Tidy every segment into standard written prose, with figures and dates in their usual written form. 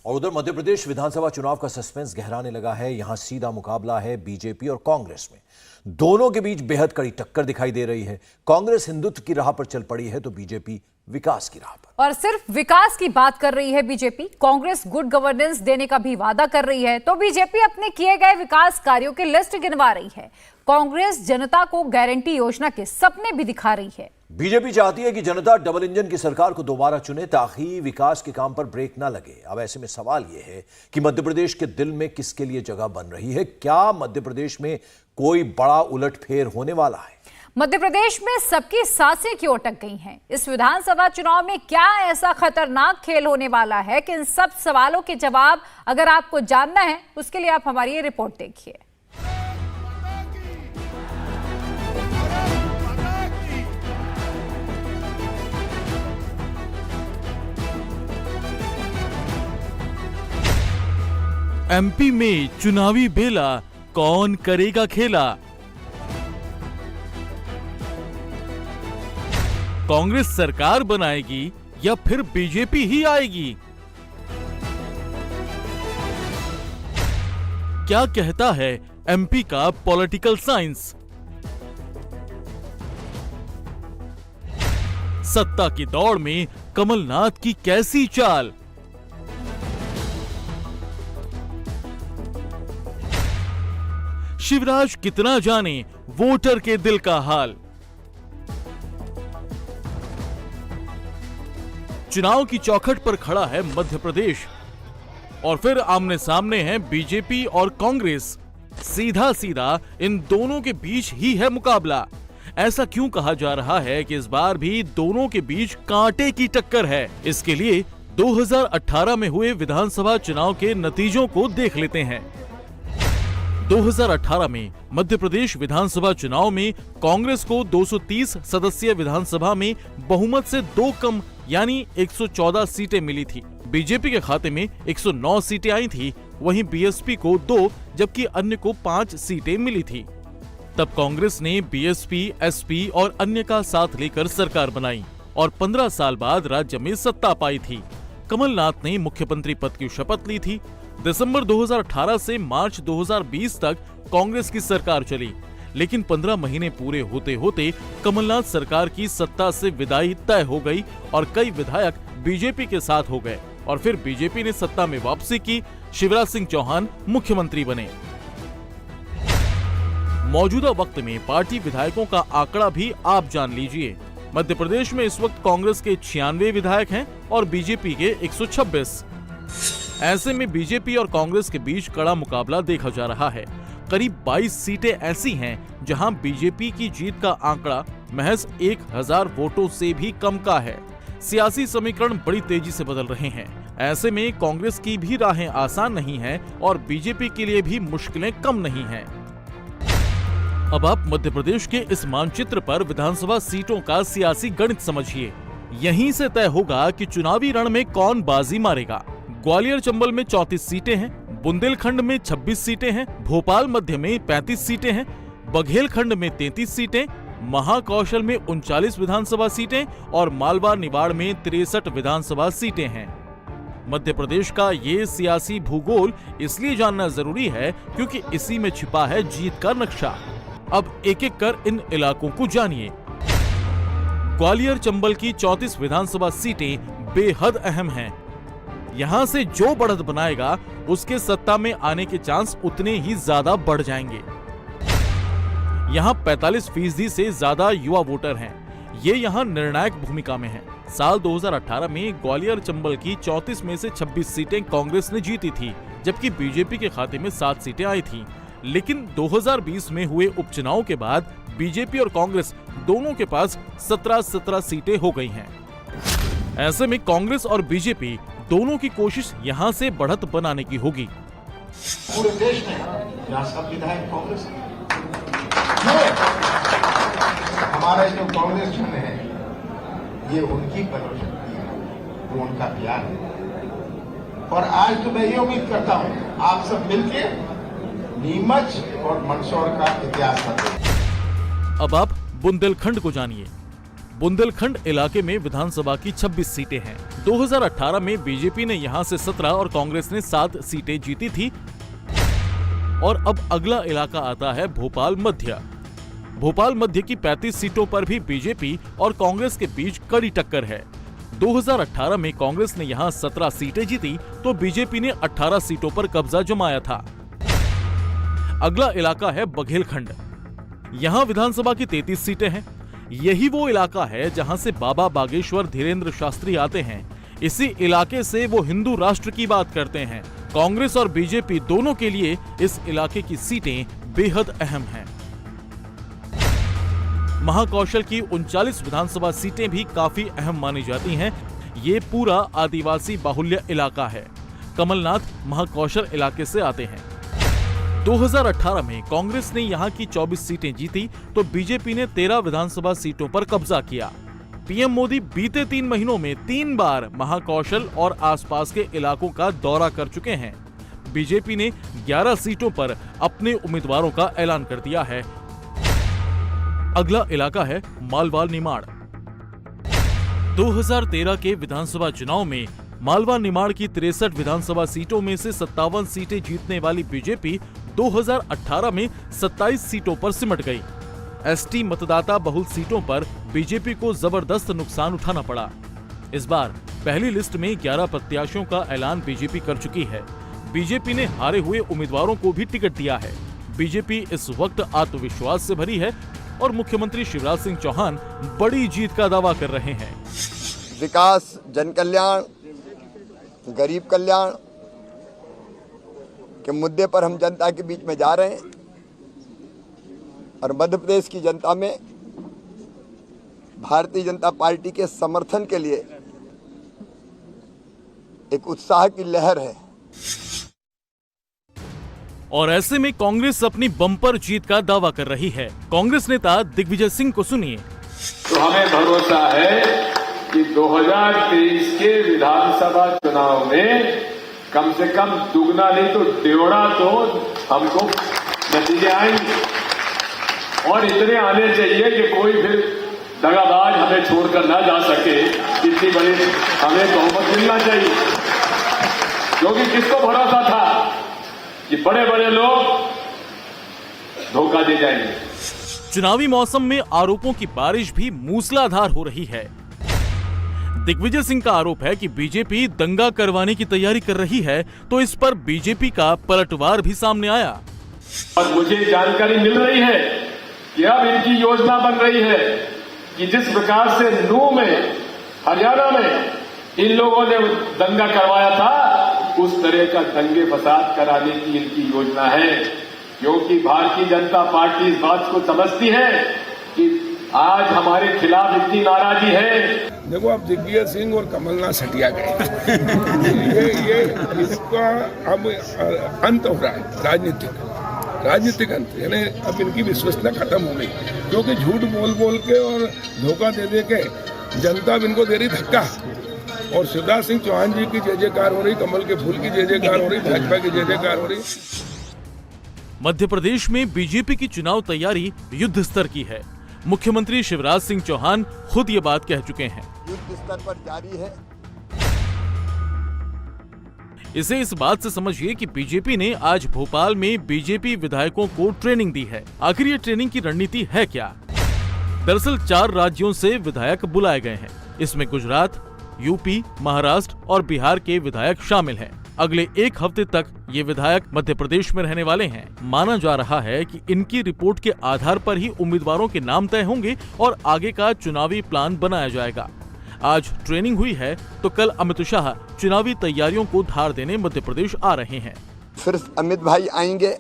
और उधर मध्य प्रदेश विधानसभा चुनाव का सस्पेंस गहराने लगा है। यहां सीधा मुकाबला है बीजेपी और कांग्रेस में। दोनों के बीच बेहद कड़ी टक्कर दिखाई दे रही है। कांग्रेस हिंदुत्व की राह पर चल पड़ी है तो बीजेपी विकास की राह पर। और सिर्फ विकास की बात कर रही है बीजेपी। कांग्रेस गुड गवर्नेंस देने का भी वादा कर रही है तो बीजेपी अपने किए गए विकास कार्यों की लिस्ट गिनवा रही है। कांग्रेस जनता को गारंटी योजना के सपने भी दिखा रही है। बीजेपी चाहती है कि जनता डबल इंजन की सरकार को दोबारा चुने ताकि विकास के काम पर ब्रेक ना लगे। अब ऐसे में सवाल यह है कि मध्य प्रदेश के दिल में किसके लिए जगह बन रही है? क्या मध्य प्रदेश में कोई बड़ा उलटफेर होने वाला है? मध्य प्रदेश में सबकी सांसें क्यों अटक गई हैं? इस विधानसभा चुनाव में क्या ऐसा खतरनाक खेल होने वाला है कि इन सब सवालों के जवाब अगर आपको जानना है उसके लिए आप हमारी ये रिपोर्ट देखिए। एमपी में चुनावी बेला, कौन करेगा खेला? कांग्रेस सरकार बनाएगी या फिर बीजेपी ही आएगी? क्या कहता है एमपी का पॉलिटिकल साइंस? सत्ता की दौड़ में कमलनाथ की कैसी चाल? शिवराज कितना जाने वोटर के दिल का हाल? चुनाव की चौखट पर खड़ा है मध्य प्रदेश और फिर आमने सामने हैं बीजेपी और कांग्रेस। सीधा सीधा इन दोनों के बीच ही है मुकाबला। ऐसा क्यों कहा जा रहा है कि इस बार भी दोनों के बीच कांटे की टक्कर है? इसके लिए 2018 में हुए विधानसभा चुनाव के नतीजों को देख लेते हैं। 2018 में मध्य प्रदेश विधानसभा चुनाव में कांग्रेस को 230 सदस्यीय विधानसभा में बहुमत से 2 कम यानी 114 सीटें मिली थी। बीजेपी के खाते में 109 सीटें आई थी, वहीं बीएसपी को 2 जबकि अन्य को 5 सीटें मिली थी। तब कांग्रेस ने बीएसपी, एसपी और अन्य का साथ लेकर सरकार बनाई और 15 साल बाद राज्य में सत्ता पाई थी। कमलनाथ ने मुख्यमंत्री पद की शपथ ली थी। दिसंबर 2018 से मार्च 2020 तक कांग्रेस की सरकार चली, लेकिन 15 महीने पूरे होते होते कमलनाथ सरकार की सत्ता से विदाई तय हो गई और कई विधायक बीजेपी के साथ हो गए और फिर बीजेपी ने सत्ता में वापसी की। शिवराज सिंह चौहान मुख्यमंत्री बने। मौजूदा वक्त में पार्टी विधायकों का आंकड़ा भी आप जान लीजिए। मध्य प्रदेश में इस वक्त कांग्रेस के 96 विधायक हैं और बीजेपी के 126। ऐसे में बीजेपी और कांग्रेस के बीच कड़ा मुकाबला देखा जा रहा है। करीब 22 सीटें ऐसी हैं जहां बीजेपी की जीत का आंकड़ा महज 1000 वोटों से भी कम का है। सियासी समीकरण बड़ी तेजी से बदल रहे हैं। ऐसे में कांग्रेस की भी राहें आसान नहीं हैं और बीजेपी के लिए भी मुश्किलें कम नहीं हैं। अब आप मध्य प्रदेश के इस मानचित्र पर विधानसभा सीटों का सियासी गणित समझिए। यहीं से तय होगा कि चुनावी रण में कौन बाजी मारेगा। ग्वालियर चंबल में 34 सीटें हैं, बुंदेलखंड में 26 सीटें हैं, भोपाल मध्य में 35 सीटें हैं, बघेलखंड में 33 सीटें, महाकौशल में 39 विधानसभा सीटें और मालवा निवाड़ में 63 विधानसभा सीटें हैं। मध्य प्रदेश का ये सियासी भूगोल इसलिए जानना जरूरी है क्योंकि इसी में छिपा है जीत का नक्शा। अब एक एक कर इन इलाकों को जानिए। ग्वालियर चंबल की 34 विधानसभा सीटें बेहद अहम हैं। यहाँ से जो बढ़त बनाएगा उसके सत्ता में आने के चांस उतने ही ज्यादा बढ़ जाएंगे। यहाँ 45% से ज्यादा युवा वोटर हैं। ये यहाँ निर्णायक भूमिका में हैं। साल 2018 में ग्वालियर चंबल की 34 में से 26 सीटें कांग्रेस ने जीती थी, जबकि बीजेपी के खाते में 7 सीटें आई थी। लेकिन 2020 में हुए उपचुनाव के बाद बीजेपी और कांग्रेस दोनों के पास 17 सीटें हो गई हैं। ऐसे में कांग्रेस और बीजेपी दोनों की कोशिश यहां से बढ़त बनाने की होगी। पूरे देश में यहाँ सब विधायक कांग्रेस हमारा जो कांग्रेस जन है ये उनकी परशक्ति है, वो उनका प्यार है। और आज तो मैं ये उम्मीद करता हूँ आप सब मिलके नीमच और मंदसौर का इतिहास बदलें। अब आप बुंदेलखंड को जानिए। बुंदेलखंड इलाके में विधानसभा की 26 सीटें हैं। 2018 में बीजेपी ने यहां से 17 और कांग्रेस ने 7 सीटें जीती थी। और अब अगला इलाका आता है भोपाल मध्य। भोपाल मध्य की 35 सीटों पर भी बीजेपी और कांग्रेस के बीच कड़ी टक्कर है। 2018 में कांग्रेस ने यहां 17 सीटें जीती तो बीजेपी ने 18 सीटों पर कब्जा जमाया था। अगला इलाका है बघेलखंड। यहां विधानसभा की 33 सीटें हैं। यही वो इलाका है जहां से बाबा बागेश्वर धीरेन्द्र शास्त्री आते हैं। इसी इलाके से वो हिंदू राष्ट्र की बात करते हैं। कांग्रेस और बीजेपी दोनों के लिए इस इलाके की सीटें बेहद अहम हैं। महाकौशल की 39 विधानसभा सीटें भी काफी अहम मानी जाती हैं। ये पूरा आदिवासी बाहुल्य इलाका है। कमलनाथ महाकौशल इलाके से आते हैं। 2018 में कांग्रेस ने यहां की 24 सीटें जीती तो बीजेपी ने 13 विधानसभा सीटों पर कब्जा किया। पीएम मोदी बीते 3 महीनों में 3 बार महाकौशल और आसपास के इलाकों का दौरा कर चुके हैं। बीजेपी ने 11 सीटों पर अपने उम्मीदवारों का ऐलान कर दिया है। अगला इलाका है मालवा निमाड़। 2013 के विधानसभा चुनाव में मालवा निमाड़ की 63 विधानसभा सीटों में से 57 सीटें जीतने वाली बीजेपी 2018 में 27 सीटों पर सिमट गई। एसटी मतदाता बहुल सीटों पर बीजेपी को जबरदस्त नुकसान उठाना पड़ा। इस बार पहली लिस्ट में 11 प्रत्याशियों का ऐलान बीजेपी कर चुकी है। बीजेपी ने हारे हुए उम्मीदवारों को भी टिकट दिया है। बीजेपी इस वक्त आत्मविश्वास से भरी है और मुख्यमंत्री शिवराज सिंह चौहान बड़ी जीत का दावा कर रहे हैं। विकास, जन कल्याण, गरीब कल्याण के मुद्दे पर हम जनता के बीच में जा रहे हैं और मध्य प्रदेश की जनता में भारतीय जनता पार्टी के समर्थन के लिए एक उत्साह की लहर है। और ऐसे में कांग्रेस अपनी बम्पर जीत का दावा कर रही है। कांग्रेस नेता दिग्विजय सिंह को सुनिए। तो हमें भरोसा है कि 2023 के विधानसभा चुनाव में कम से कम दुगना नहीं तो डेढ़ा तो हमको नतीजे आएंगे और इतने आने चाहिए कि कोई फिर दगाबाज हमें छोड़कर ना जा सके। इतनी बड़ी हमें बहुमत मिलना चाहिए, क्योंकि किसको भरोसा था कि बड़े बड़े लोग धोखा दे जाएंगे। चुनावी मौसम में आरोपों की बारिश भी मूसलाधार हो रही है। दिग्विजय सिंह का आरोप है कि बीजेपी दंगा करवाने की तैयारी कर रही है, तो इस पर बीजेपी का पलटवार भी सामने आया। और मुझे जानकारी मिल रही है कि अब इनकी योजना बन रही है कि जिस प्रकार से नूह में, हरियाणा में इन लोगों ने दंगा करवाया था, उस तरह का दंगे फसाद कराने की इनकी योजना है। क्योंकि भारतीय जनता पार्टी इस बात को समझती है कि आज हमारे खिलाफ इतनी नाराजगी है। देखो, अब दिग्विजय सिंह और कमलनाथ हटिया गए। ये इसका अब अंत हो रहा है, राजनीतिक अंत। यानी अब इनकी विश्वसनीयता खत्म हो गई, क्योंकि झूठ बोल बोल के और धोखा दे दे के जनता अब इनको दे रही धक्का। और शिवराज सिंह चौहान जी की जय जयकार हो रही, कमल के फूल की जय जयकार हो रही, भाजपा की जय जयकार हो रही। मध्य प्रदेश में बीजेपी की चुनाव तैयारी युद्ध स्तर की है। मुख्यमंत्री शिवराज सिंह चौहान खुद ये बात कह चुके हैं। युद्ध स्तर पर जारी है। इसे इस बात से समझिए कि बीजेपी ने आज भोपाल में बीजेपी विधायकों को ट्रेनिंग दी है। आखिर ये ट्रेनिंग की रणनीति है क्या? दरअसल 4 राज्यों से विधायक बुलाए गए हैं। इसमें गुजरात, यूपी, महाराष्ट्र और बिहार के विधायक शामिल हैं। अगले 1 हफ्ते तक ये विधायक मध्य प्रदेश में रहने वाले हैं। माना जा रहा है कि इनकी रिपोर्ट के आधार पर ही उम्मीदवारों के नाम तय होंगे और आगे का चुनावी प्लान बनाया जाएगा। आज ट्रेनिंग हुई है तो कल अमित शाह चुनावी तैयारियों को धार देने मध्य प्रदेश आ रहे हैं। फिर अमित भाई आएंगे,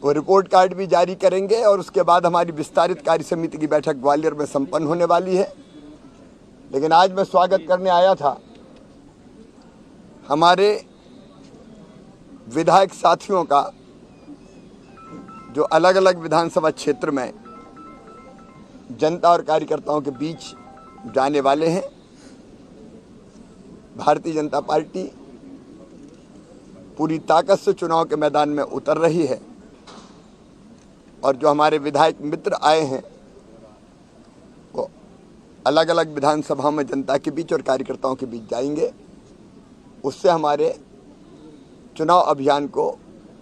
वो रिपोर्ट कार्ड भी जारी करेंगे और उसके बाद हमारी विस्तारित कार्य समिति की बैठक ग्वालियर में संपन्न होने वाली है। लेकिन आज मैं स्वागत करने आया था हमारे विधायक साथियों का, जो अलग अलग विधानसभा क्षेत्र में जनता और कार्यकर्ताओं के बीच जाने वाले हैं। भारतीय जनता पार्टी पूरी ताकत से चुनाव के मैदान में उतर रही है और जो हमारे विधायक मित्र आए हैं अलग अलग विधानसभाओं में जनता के बीच और कार्यकर्ताओं के बीच जाएंगे। उससे हमारे चुनाव अभियान को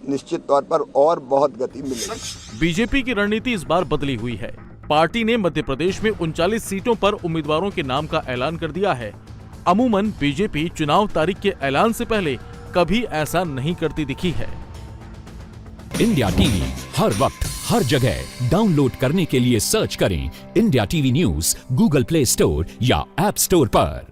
निश्चित तौर पर और बहुत गति मिलेगी। बीजेपी की रणनीति इस बार बदली हुई है। पार्टी ने मध्य प्रदेश में 39 सीटों पर उम्मीदवारों के नाम का ऐलान कर दिया है। अमूमन बीजेपी चुनाव तारीख के ऐलान से पहले कभी ऐसा नहीं करती दिखी है। इंडिया टीवी हर वक्त हर जगह डाउनलोड करने के लिए सर्च करें India TV news Google play store या ऐप स्टोर पर।